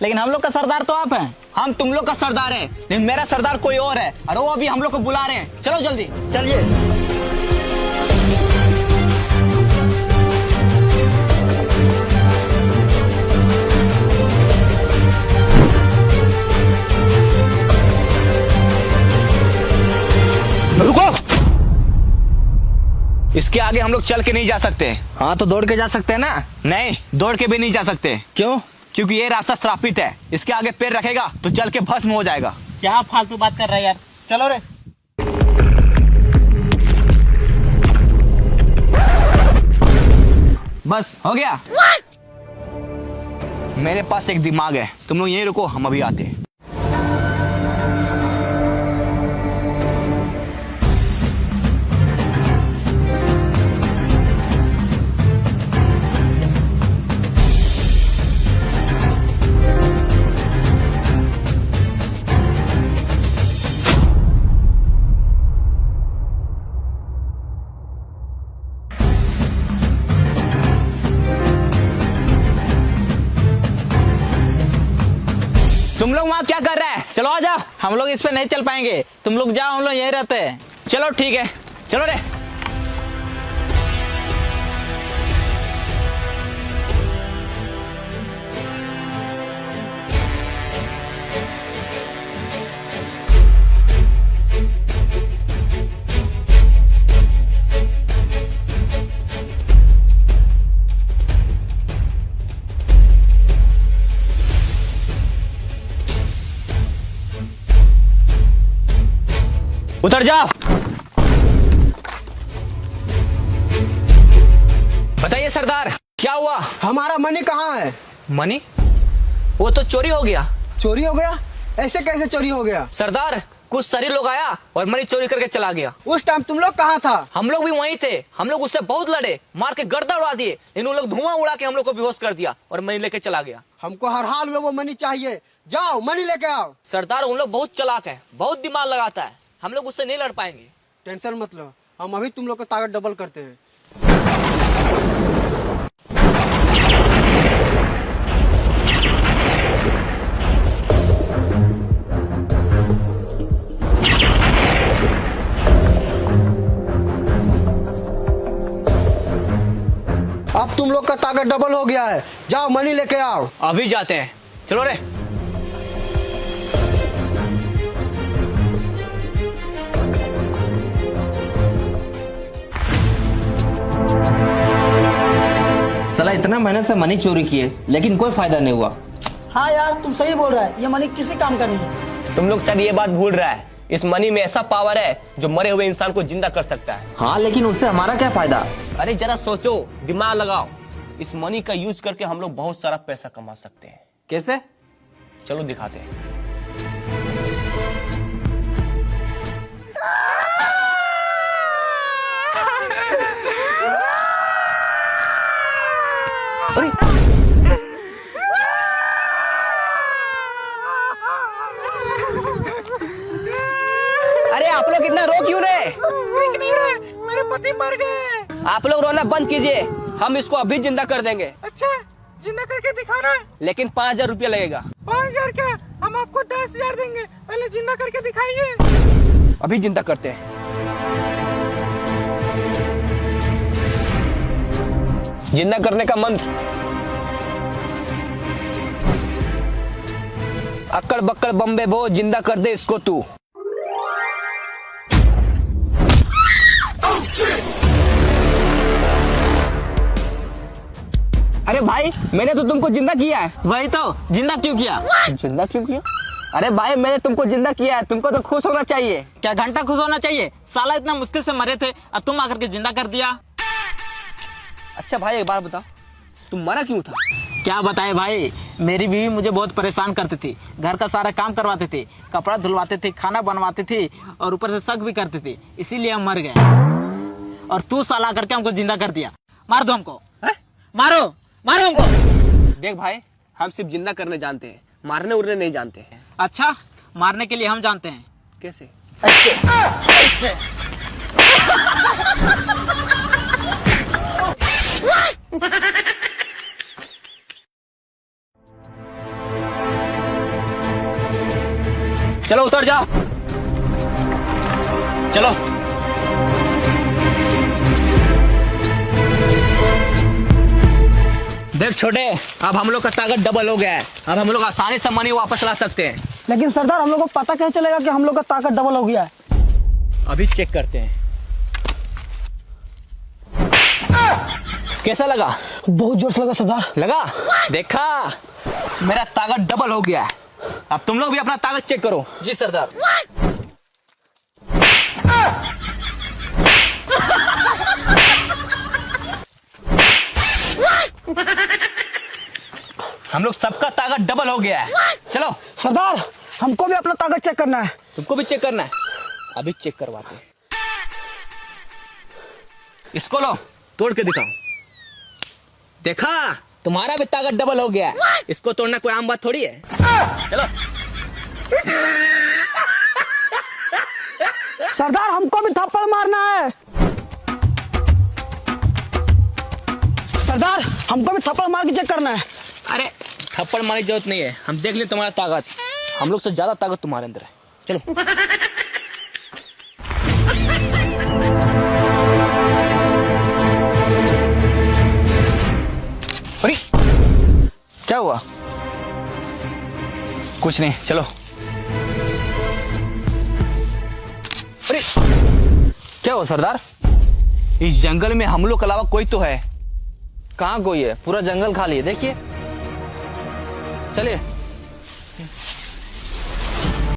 लेकिन हम लोग का सरदार तो आप हैं। हम तुम लोग का सरदार है, लेकिन मेरा सरदार कोई और है और वो अभी हम लोग को बुला रहे हैं। चलो जल्दी चलिए। रुको, इसके आगे हम लोग चल के नहीं जा सकते। हाँ तो दौड़ के जा सकते हैं ना। नहीं, दौड़ के भी नहीं जा सकते। क्यों? क्योंकि ये रास्ता श्रापित है, इसके आगे पैर रखेगा तो जल के भस्म हो जाएगा। क्या फालतू बात कर रहा है यार, चलो रे। बस हो गया। मेरे पास एक दिमाग है, तुम लोग यहीं रुको, हम अभी आते हैं। तुम लोग वहां क्या कर रहे हैं? चलो आ जाओ। हम लोग इस पे नहीं चल पाएंगे, तुम लोग जाओ, हम लोग यहीं रहते हैं। चलो ठीक है, चलो रे। उतर जाओ। बताइए सरदार, क्या हुआ? हमारा मनी कहाँ है? मनी? वो तो चोरी हो गया। चोरी हो गया? ऐसे कैसे चोरी हो गया? सरदार, कुछ शरीर लोग आया और मनी चोरी करके चला गया। उस टाइम तुम लोग कहाँ था? हम लोग भी वहीं थे। हम लोग उससे बहुत लड़े, मार के गर्दा उड़ा दिए, लेकिन उन लोग धुआं उड़ा के हम लोग को बेहोश कर दिया और मनी लेके चला गया। हमको हर हाल में वो मनी चाहिए। जाओ मनी लेके आओ। सरदार, उन लोग बहुत चालाक है, बहुत दिमाग लगाता है, हम लोग उससे नहीं लड़ पाएंगे। टेंशन मत लो, हम अभी तुम लोग का ताकत डबल करते हैं। अब तुम लोग का ताकत डबल हो गया है, जाओ मनी लेके आओ। अभी जाते हैं, चलो रे। साला इतना मेहनत से मनी चोरी किए लेकिन कोई फायदा नहीं हुआ। हाँ यार तुम सही बोल रहा है, ये मनी किसी काम का नहीं है। तुम लोग शायद ये बात भूल रहा है, इस मनी में ऐसा पावर है जो मरे हुए इंसान को जिंदा कर सकता है। हाँ लेकिन उससे हमारा क्या फायदा? अरे जरा सोचो, दिमाग लगाओ। इस मनी का यूज करके हम लोग बहुत सारा पैसा कमा सकते हैं। कैसे? चलो दिखाते हैं। अरे आप लोग इतना रो क्यों रहे? नहीं रहे, मेरे पति मर गए। आप लोग रोना बंद कीजिए, हम इसको अभी जिंदा कर देंगे। अच्छा, जिंदा करके दिखाना। लेकिन 5000 रुपया लगेगा। 5000 क्या, हम आपको 10,000 देंगे, पहले जिंदा करके दिखाइए। अभी जिंदा करते हैं। जिंदा करने का मंत्र, अक्कड़ बक्कड़ बम्बे बो, जिंदा कर दे इसको तू। अरे भाई, मैंने तो तुमको जिंदा किया है। वही तो, जिंदा क्यों किया? जिंदा क्यों किया? अरे भाई, मैंने तुमको जिंदा किया है, तुमको तो खुश होना चाहिए। क्या घंटा खुश होना चाहिए? साला इतना मुश्किल से मरे थे और तुम आकर के जिंदा कर दिया। अच्छा भाई एक बात बताओ, तुम मरा क्यों था? क्या बताए भाई, मेरी बीवी मुझे बहुत परेशान करती थी, घर का सारा काम करवाते थे, कपड़ा धुलवाते थे, खाना बनवाते थे और ऊपर से शक भी करते थे, इसीलिए हम मर गए। और तू साला करके हमको जिंदा कर दिया। मार दो हमको, मारो मारो हमको। देख भाई, हम सिर्फ जिंदा करने जानते हैं, मारने उड़ने नहीं जानते हैं। अच्छा, मारने के लिए हम जानते हैं। कैसे? चलो उतर जा, चलो। देख छोटे, अब हम लोग का ताकत डबल हो गया है। अब हम लोग आसानी से मनी वापस ला सकते हैं। लेकिन सरदार हम लोग को पता कैसे चलेगा कि हम लोग का ताकत डबल हो गया है? अभी चेक करते हैं। कैसा लगा? बहुत जोर से लगा सरदार। लगा? देखा, मेरा ताकत डबल हो गया है। अब तुम लोग भी अपना ताकत चेक करो। जी सरदार। हम लोग सबका ताकत डबल हो गया है। चलो सरदार हमको भी अपना ताकत चेक करना है। तुमको भी चेक करना है? अभी चेक करवाते हैं। इसको लो, तोड़ के दिखाओ। देखा, तुम्हारा भी ताकत डबल हो गया है। इसको तोड़ना कोई आम बात थोड़ी है। चलो। सरदार हमको भी थप्पड़ मारना है। सरदार हमको भी थप्पड़ मार के चेक करना है। अरे थप्पड़ मारने की जरूरत नहीं है, हम देख लें तुम्हारा ताकत। हम लोग से ज्यादा ताकत तुम्हारे अंदर है। चलो। अरे क्या हुआ? कुछ नहीं, चलो। अरे क्या हुआ सरदार? इस जंगल में हम लोग के अलावा कोई तो है। कहाँ कोई है? पूरा जंगल खाली है, देखिए। चलिए।